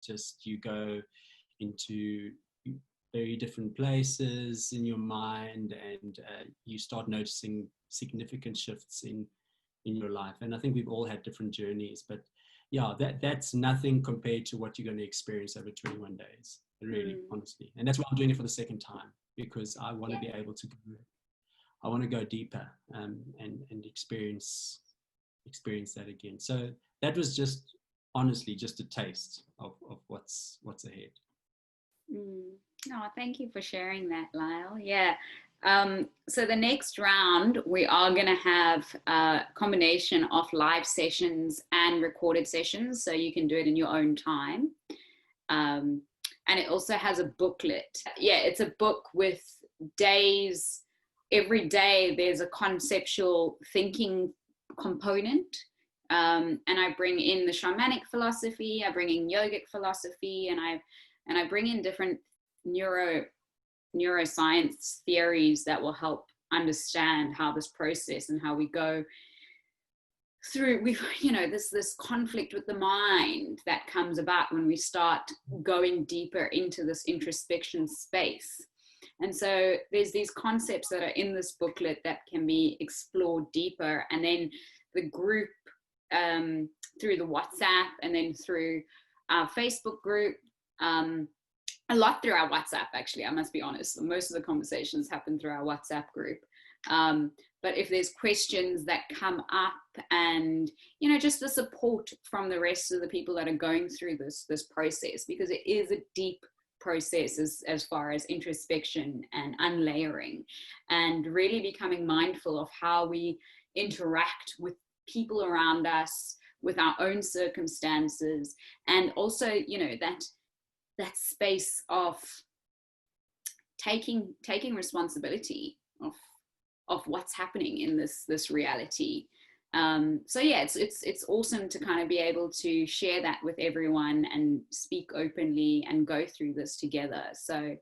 just you go into very different places in your mind, and you start noticing significant shifts in your life. And I think we've all had different journeys, but yeah, that's nothing compared to what you're going to experience over 21 days, really, honestly. And that's why I'm doing it for the second time, because I want to be able to go deeper, and experience that again. So that was just, honestly, just a taste of what's ahead. Oh, thank you for sharing that, Lyle. Yeah. So the next round, we are going to have a combination of live sessions and recorded sessions, so you can do it in your own time. And it also has a booklet. Yeah, it's a book with days. Every day there's a conceptual thinking component. And I bring in the shamanic philosophy, I bring in yogic philosophy, and I bring in different neuroscience theories that will help understand how this process and how we go through, this conflict with the mind that comes about when we start going deeper into this introspection space. And so there's these concepts that are in this booklet that can be explored deeper, and then the group, through the WhatsApp, and then through our Facebook group, a lot through our WhatsApp, actually, I must be honest. Most of the conversations happen through our WhatsApp group. But if there's questions that come up, and, just the support from the rest of the people that are going through this process, because it is a deep process as far as introspection and unlayering, and really becoming mindful of how we interact with people around us, with our own circumstances, and also, that space of taking responsibility of what's happening in this reality. So yeah, it's awesome to kind of be able to share that with everyone and speak openly and go through this together. So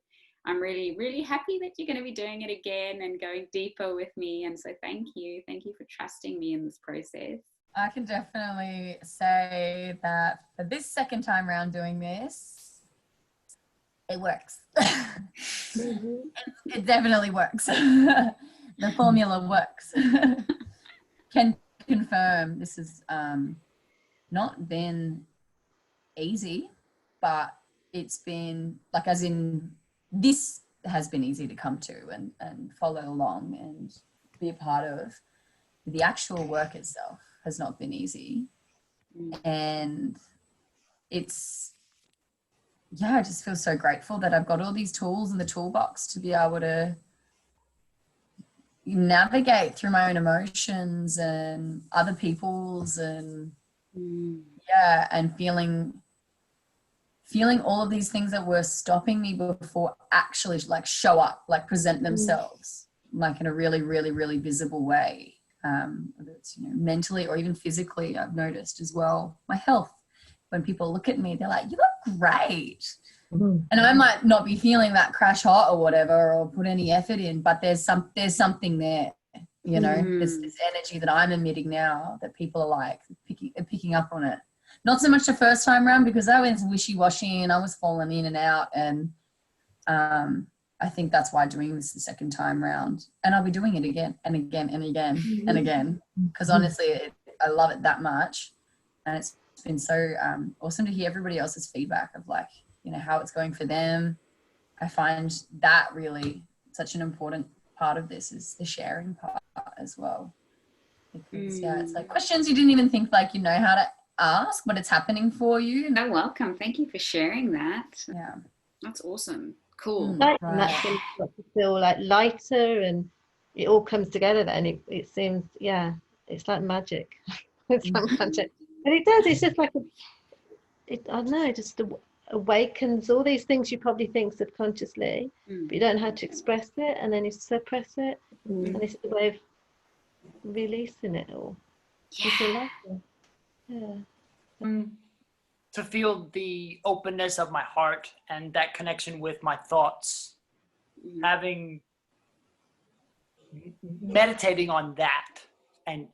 I'm really, really happy that you're going to be doing it again and going deeper with me. And so thank you for trusting me in this process. I can definitely say that for this second time around doing this, it works. It definitely works. The formula works. Can confirm this has not been easy, but it's been as in this has been easy to come to and follow along and be a part of. The actual work itself has not been easy. And I just feel so grateful that I've got all these tools in the toolbox to be able to navigate through my own emotions and other people's, and and feeling all of these things that were stopping me before actually show up, present themselves in a really, really, really visible way. Whether it's mentally or even physically, I've noticed as well. My health, when people look at me, they're like, "You look great," and I might not be feeling that crash hot or whatever, or put any effort in, but there's something there, There's this energy that I'm emitting now that people are picking up on it. Not so much the first time around, because I was wishy-washy and I was falling in and out, and I think that's why doing this the second time round, and I'll be doing it again and again and again and again, because honestly, I love it that much. And it's been so awesome to hear everybody else's feedback of how it's going for them. I find that really such an important part of this is the sharing part as well. Because it's questions you didn't even think how to ask, but it's happening for you. Oh, welcome. Thank you for sharing that. Yeah. That's awesome. Cool. Right. And that's when you start to feel lighter, and it all comes together then. It seems, it's like magic. It's like magic. And it does, it's just I don't know, just awakens all these things you probably think subconsciously, but you don't know how to express it, and then you suppress it, and it's a way of releasing it all. To feel the openness of my heart and that connection with my thoughts, meditating on that and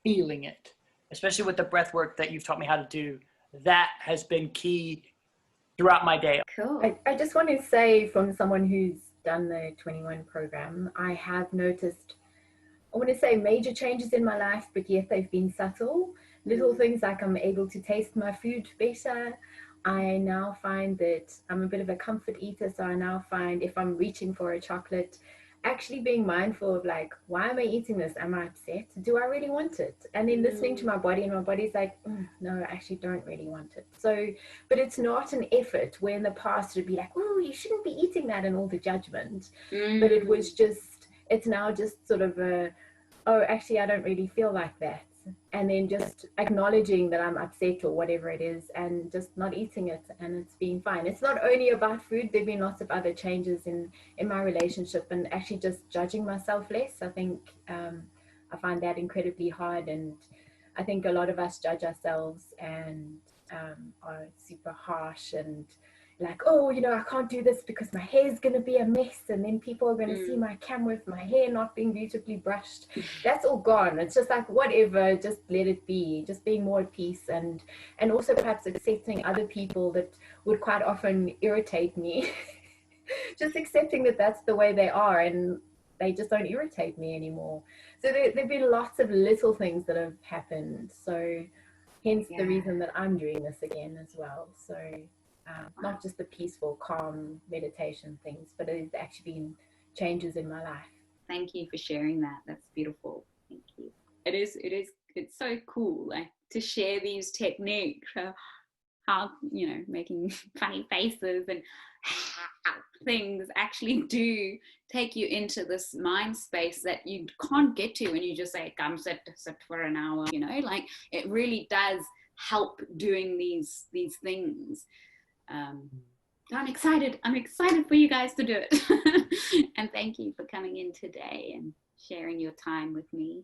feeling it, especially with the breath work that you've taught me how to do, that has been key throughout my day. Cool. I just want to say, from someone who's done the 21 program, I have noticed, I want to say, major changes in my life, but yet they've been subtle. Little things like I'm able to taste my food better. I now find that I'm a bit of a comfort eater, so I now find if I'm reaching for a chocolate, actually being mindful of like, why am I eating this? Am I upset? Do I really want it? And then listening to my body, and my body's like, no, I actually don't really want it. So, but it's not an effort, where in the past it'd be like, oh, you shouldn't be eating that, and all the judgment. But it was just, it's now just sort of a, oh, actually, I don't really feel like that. And then just acknowledging that I'm upset or whatever it is, and just not eating it, and it's been fine. It's not only about food. There've been lots of other changes in my relationship, and actually just judging myself less. I think I find that incredibly hard, and I think a lot of us judge ourselves and are super harsh and like, oh, you know, I can't do this because my hair's going to be a mess, and then people are going to see my camera with my hair not being beautifully brushed. That's all gone. It's just like, whatever, just let it be, just being more at peace, and also perhaps accepting other people that would quite often irritate me. Just accepting that that's the way they are, and they just don't irritate me anymore. So there've been lots of little things that have happened. So hence the reason that I'm doing this again as well. So not just the peaceful, calm meditation things, but it's actually been changes in my life. Thank you for sharing that. That's beautiful. Thank you. It's so cool, like, to share these techniques, how, you know, making funny faces and things actually do take you into this mind space that you can't get to when you just say, come sit for an hour, you know, like, it really does help doing these things. I'm excited for you guys to do it. And thank you for coming in today and sharing your time with me.